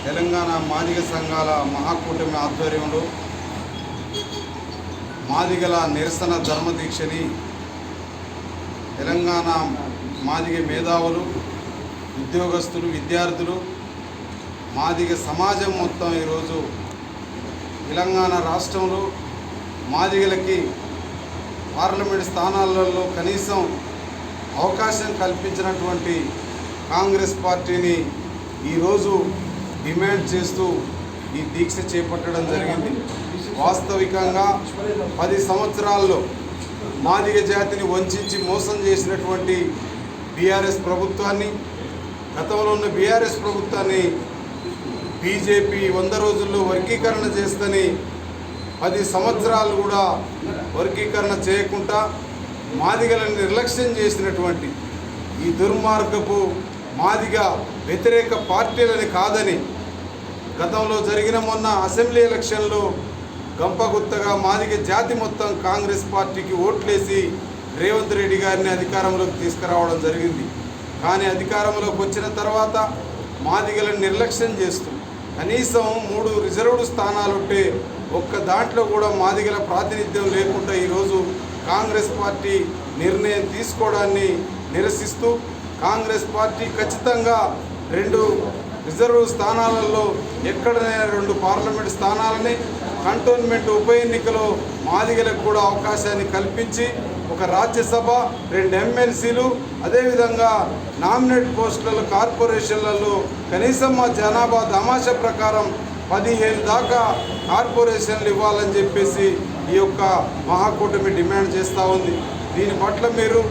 తెలంగాణ మాదిగ సంఘాల మహాకూటమి ఆధ్వర్యంలో మాదిగల నిరసన ధర్మదీక్షని తెలంగాణ మాదిగ మేధావులు, ఉద్యోగస్తులు, విద్యార్థులు, మాదిగ సమాజం మొత్తం ఈరోజు తెలంగాణ రాష్ట్రంలో మాదిగలకి పార్లమెంట్ స్థానాలలో కనీసం అవకాశం కల్పించినటువంటి కాంగ్రెస్ పార్టీని ఈరోజు డిమాండ్ చేస్తూ ఈ దీక్ష చేపట్టడం జరిగింది. వాస్తవికంగా 10 సంవత్సరాల్లో మాదిగ జాతిని వంచి మోసం చేసినటువంటి బీఆర్ఎస్ ప్రభుత్వాన్ని, గతంలో ఉన్న బీఆర్ఎస్ ప్రభుత్వాన్ని బీజేపీ 100 రోజుల్లో వర్గీకరణ చేస్తని 10 సంవత్సరాలు కూడా వర్గీకరణ చేయకుండా మాదిగలను నిర్లక్ష్యం చేసినటువంటి ఈ దుర్మార్గపు మాదిగ వ్యతిరేక పార్టీలని కాదని గతంలో జరిగిన మొన్న అసెంబ్లీ ఎలక్షన్లో గంపగుత్తగా మాదిగ జాతి మొత్తం కాంగ్రెస్ పార్టీకి ఓట్లేసి రేవంత్ రెడ్డి గారిని అధికారంలోకి తీసుకురావడం జరిగింది. కానీ అధికారంలోకి వచ్చిన తర్వాత మాదిగలను నిర్లక్ష్యం చేస్తూ కనీసం 3 రిజర్వ్డ్ స్థానాలు ఉంటే ఒక్క దాంట్లో కూడా మాదిగల ప్రాతినిధ్యం లేకుండా ఈరోజు కాంగ్రెస్ పార్టీ నిర్ణయం తీసుకోవడాన్ని నిరసిస్తూ కాంగ్రెస్ పార్టీ ఖచ్చితంగా 2 రిజర్వ్ స్థానాలలో ఎక్కడైనా 2 పార్లమెంట్ స్థానాలని కంటోన్మెంట్ ఉప ఎన్నికలో మాదిగలకు కూడా అవకాశాన్ని కల్పించి ఒక రాజ్యసభ, 2 ఎమ్మెల్సీలు, అదేవిధంగా నామినేట్ పోస్టులలో కార్పొరేషన్లలో కనీసం మా జనాభా తమాషా ప్రకారం 15 దాకా కార్పొరేషన్లు ఇవ్వాలని చెప్పేసి ఈ యొక్క మహాకూటమి డిమాండ్ చేస్తూ ఉంది. దీని పట్ల మీరు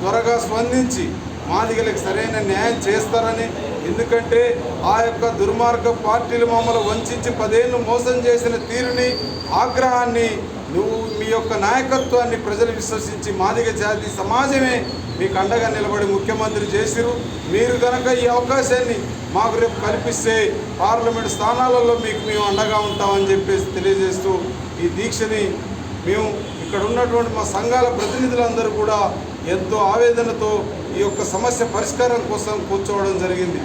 త్వరగా స్పందించి మాదిగలకు సరైన న్యాయం చేస్తారని, ఎందుకంటే ఆ యొక్క దుర్మార్గ పార్టీలు మమ్మల్ని వంచి 10 ఏళ్ళు మోసం చేసిన తీరుని, ఆగ్రహాన్ని మీ యొక్క నాయకత్వాన్ని ప్రజలు విశ్వసించి మాదిగ జాతి సమాజమే మీకు అండగా నిలబడి ముఖ్యమంత్రి చేసిరు. మీరు కనుక ఈ అవకాశాన్ని మాకు రేపు కల్పిస్తే పార్లమెంట్ స్థానాలలో మేము అండగా ఉంటామని చెప్పేసి తెలియజేస్తూ ఈ దీక్షని మేము ఇక్కడ ఉన్నటువంటి మా సంఘాల ప్రతినిధులందరూ కూడా ఎంతో ఆవేదనతో ఈ యొక్క సమస్య పరిష్కారం కోసం కూర్చోవడం జరిగింది.